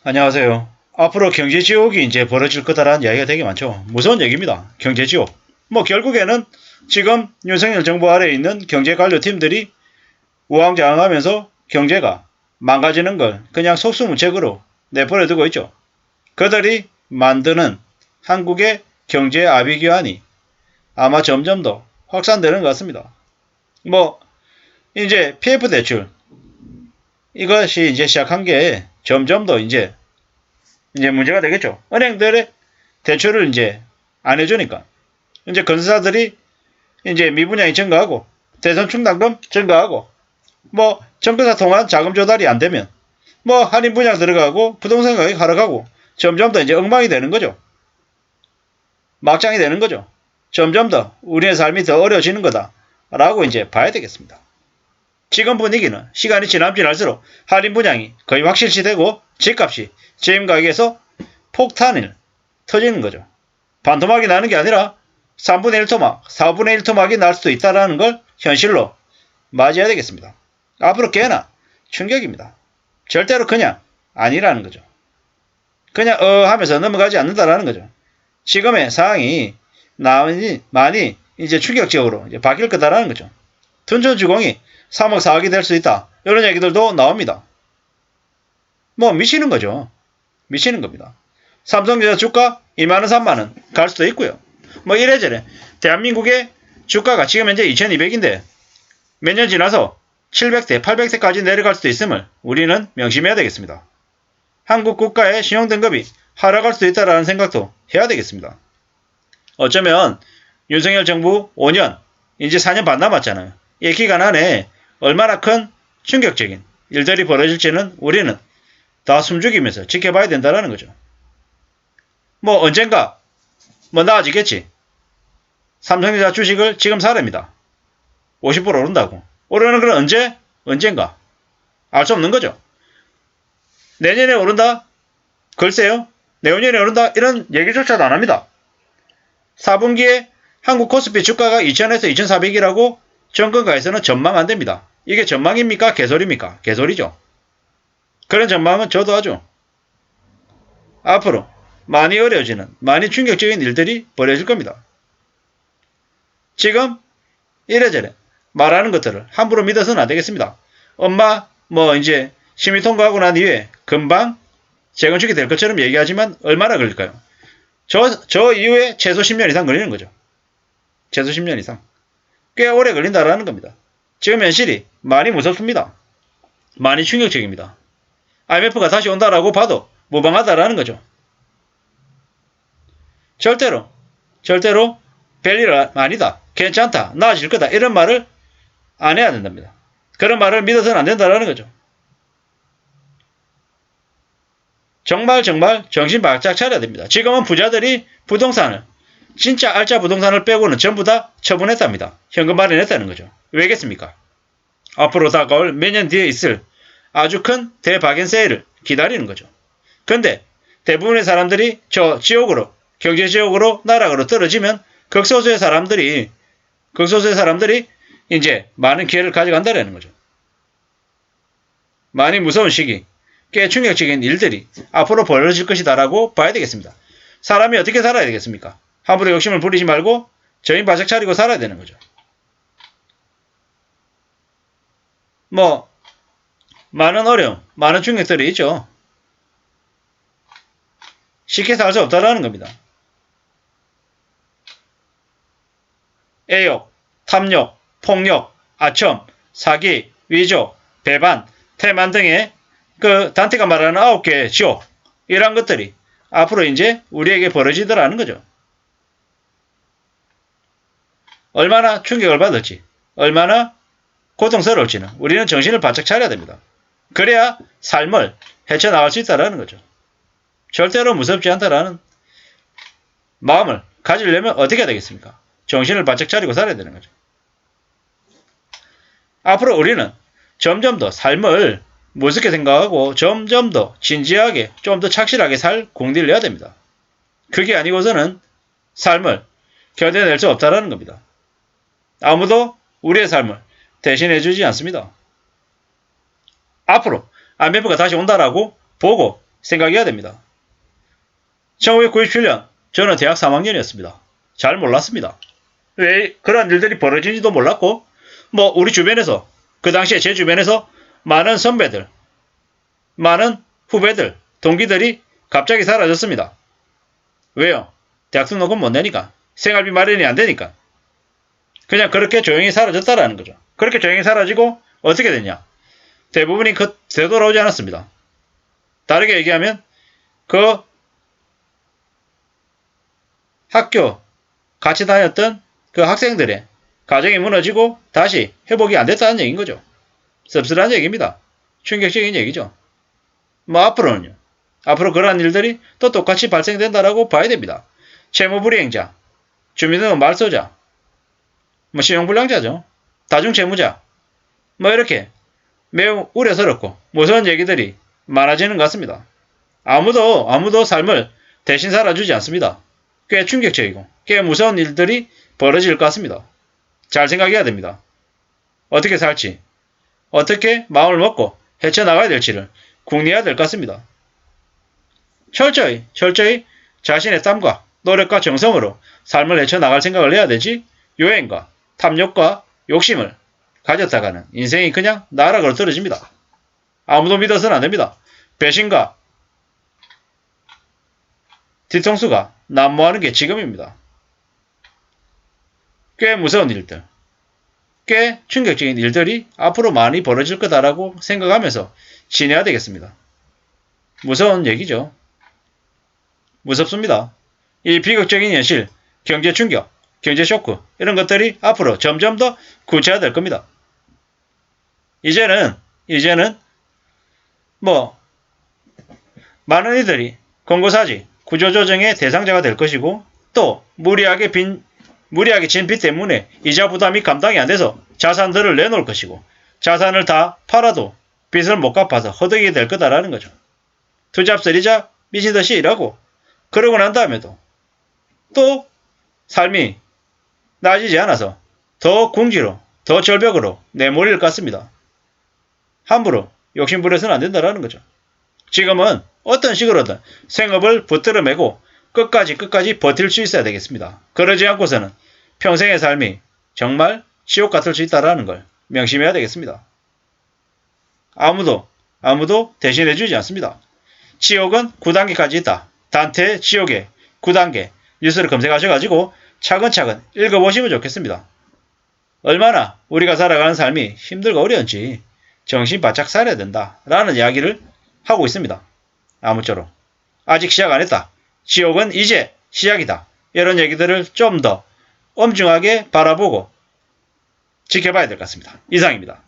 안녕하세요. 앞으로 경제지옥이 이제 벌어질 거다라는 이야기가 되게 많죠. 무서운 얘기입니다. 경제지옥. 결국에는 지금 윤석열 정부 아래에 있는 경제관료팀들이 우왕좌왕하면서 경제가 망가지는 걸 그냥 속수무책으로 내버려두고 있죠. 그들이 만드는 한국의 경제 아비규환이 아마 점점 더 확산되는 것 같습니다. 이제 PF 대출 이것이 이제 시작한 게 점점 더 이제 문제가 되겠죠. 은행들의 대출을 이제 안 해주니까. 이제 건설사들이 이제 미분양이 증가하고, 대선 충당금 증가하고, 정부사 통한 자금 조달이 안 되면, 할인 분양 들어가고, 부동산 가격이 하락하고, 점점 더 이제 엉망이 되는 거죠. 막장이 되는 거죠. 점점 더 우리의 삶이 더 어려워지는 거다. 라고 이제 봐야 되겠습니다. 지금 분위기는 시간이 지날수록 할인 분양이 거의 확실시되고 집값이 지금 가격에서 폭탄을 터지는 거죠. 반토막이 나는 게 아니라 3분의 1 토막, 4분의 1 토막이 날 수도 있다는 걸 현실로 맞이해야 되겠습니다. 앞으로 꽤나 충격입니다. 절대로 그냥 아니라는 거죠. 그냥 하면서 넘어가지 않는다라는 거죠. 지금의 상황이 많이 이제 충격적으로 이제 바뀔 거다라는 거죠. 둔촌주공이 3억 4억이 될 수 있다. 이런 얘기들도 나옵니다. 미치는 거죠. 미치는 겁니다. 삼성전자 주가 2만원 3만원 갈 수도 있고요. 이래저래 대한민국의 주가가 지금 현재 2200인데 몇 년 지나서 700대 800대까지 내려갈 수도 있음을 우리는 명심해야 되겠습니다. 한국 국가의 신용등급이 하락할 수도 있다는 생각도 해야 되겠습니다. 어쩌면 윤석열 정부 5년 이제 4년 반 남았잖아요. 이 기간 안에 얼마나 큰 충격적인 일들이 벌어질지는 우리는 다 숨죽이면서 지켜봐야 된다는 거죠. 언젠가 나아지겠지. 삼성전자 주식을 지금 사랍니다. 50% 오른다고. 오르는 건 언젠가. 알 수 없는 거죠. 내년에 오른다? 글쎄요. 내후년에 오른다? 이런 얘기조차도 안 합니다. 4분기에 한국 코스피 주가가 2000에서 2400이라고 정권가에서는 전망 안 됩니다. 이게 전망입니까? 개소리입니까? 개소리죠. 그런 전망은 저도 하죠. 앞으로 많이 어려워지는, 많이 충격적인 일들이 벌어질 겁니다. 지금 이래저래 말하는 것들을 함부로 믿어서는 안 되겠습니다. 엄마 이제 심의 통과하고 난 이후에 금방 재건축이 될 것처럼 얘기하지만 얼마나 걸릴까요? 저 이후에 최소 10년 이상 걸리는 거죠. 최소 10년 이상. 꽤 오래 걸린다라는 겁니다. 지금 현실이 많이 무섭습니다. 많이 충격적입니다. IMF가 다시 온다라고 봐도 무방하다라는 거죠. 절대로 별일 아니다. 괜찮다. 나아질 거다. 이런 말을 안 해야 된답니다. 그런 말을 믿어서는 안 된다라는 거죠. 정말 정신 바짝 차려야 됩니다. 지금은 부자들이 부동산을 진짜 알짜 부동산을 빼고는 전부 다 처분했답니다. 현금 마련했다는 거죠. 왜겠습니까? 앞으로 다가올 몇 년 뒤에 있을 아주 큰 대박연 세일을 기다리는 거죠. 근데 대부분의 사람들이 저 지옥으로 경제지옥으로 나락으로 떨어지면 극소수의 사람들이 이제 많은 기회를 가져간다는 거죠. 많이 무서운 시기, 꽤 충격적인 일들이 앞으로 벌어질 것이다라고 봐야 되겠습니다. 사람이 어떻게 살아야 되겠습니까? 함부로 욕심을 부리지 말고 정신 바짝 차리고 살아야 되는 거죠. 많은 어려움, 많은 충격들이 있죠. 쉽게 살 수 없다라는 겁니다. 애욕, 탐욕, 폭력, 아첨, 사기, 위조, 배반, 태만 등의 그 단테가 말하는 9개의 지옥, 이러한 것들이 앞으로 이제 우리에게 벌어지더라는 거죠. 얼마나 충격을 받을지, 얼마나 고통스러울지는 우리는 정신을 바짝 차려야 됩니다. 그래야 삶을 헤쳐나갈 수 있다는 거죠. 절대로 무섭지 않다라는 마음을 가지려면 어떻게 해야 되겠습니까? 정신을 바짝 차리고 살아야 되는 거죠. 앞으로 우리는 점점 더 삶을 무섭게 생각하고 점점 더 진지하게 좀 더 착실하게 살 공들을 내야 됩니다. 그게 아니고서는 삶을 견뎌낼 수 없다는 겁니다. 아무도 우리의 삶을 대신해주지 않습니다. 앞으로 IMF가 다시 온다라고 보고 생각해야 됩니다. 1997년 저는 대학 3학년이었습니다. 잘 몰랐습니다. 왜 그런 일들이 벌어진지도 몰랐고 우리 주변에서 그 당시에 제 주변에서 많은 선배들, 많은 후배들, 동기들이 갑자기 사라졌습니다. 왜요? 대학 등록금 못 내니까. 생활비 마련이 안 되니까. 그냥 그렇게 조용히 사라졌다라는 거죠. 그렇게 조용히 사라지고 어떻게 됐냐? 대부분이 되돌아오지 않았습니다. 다르게 얘기하면 그 학교 같이 다녔던 그 학생들의 가정이 무너지고 다시 회복이 안 됐다는 얘기인 거죠. 씁쓸한 얘기입니다. 충격적인 얘기죠. 앞으로는요. 앞으로 그러한 일들이 또 똑같이 발생된다라고 봐야 됩니다. 채무불이행자, 주민등록 말소자, 신용불량자죠. 다중채무자, 이렇게 매우 우려스럽고 무서운 얘기들이 많아지는 것 같습니다. 아무도 삶을 대신 살아주지 않습니다. 꽤 충격적이고 꽤 무서운 일들이 벌어질 것 같습니다. 잘 생각해야 됩니다. 어떻게 살지, 어떻게 마음을 먹고 헤쳐나가야 될지를 궁리해야 될 것 같습니다. 철저히 자신의 땀과 노력과 정성으로 삶을 헤쳐나갈 생각을 해야 되지 유행과 탐욕과 욕심을 가졌다가는 인생이 그냥 나락으로 떨어집니다. 아무도 믿어서는 안 됩니다. 배신과 뒤통수가 난무하는 게 지금입니다. 꽤 무서운 일들, 꽤 충격적인 일들이 앞으로 많이 벌어질 거다라고 생각하면서 지내야 되겠습니다. 무서운 얘기죠. 무섭습니다. 이 비극적인 현실, 경제 충격, 경제 쇼크 이런 것들이 앞으로 점점 더 구체화될 겁니다. 이제는 많은 이들이 권고사지, 구조조정의 대상자가 될 것이고 또 무리하게 진 빚 때문에 이자 부담이 감당이 안 돼서 자산들을 내놓을 것이고 자산을 다 팔아도 빚을 못 갚아서 허덕이게 될 거다라는 거죠. 투잡쓰리자 미친듯이 일하고 그러고 난 다음에도 또 삶이 나아지지 않아서 더 궁지로 더 절벽으로 내몰릴 것 같습니다. 함부로 욕심부려서는 안 된다라는 거죠. 지금은 어떤 식으로든 생업을 붙들어매고 끝까지 버틸 수 있어야 되겠습니다. 그러지 않고서는 평생의 삶이 정말 지옥 같을 수 있다는 걸 명심해야 되겠습니다. 아무도 대신해주지 않습니다. 지옥은 9단계까지 있다. 단테의 지옥의 9단계 뉴스를 검색하셔가지고 차근차근 읽어보시면 좋겠습니다. 얼마나 우리가 살아가는 삶이 힘들고 어려운지 정신 바짝 차려야 된다라는 이야기를 하고 있습니다. 아무쪼록 아직 시작 안 했다. 지옥은 이제 시작이다. 이런 얘기들을 좀 더 엄중하게 바라보고 지켜봐야 될 것 같습니다. 이상입니다.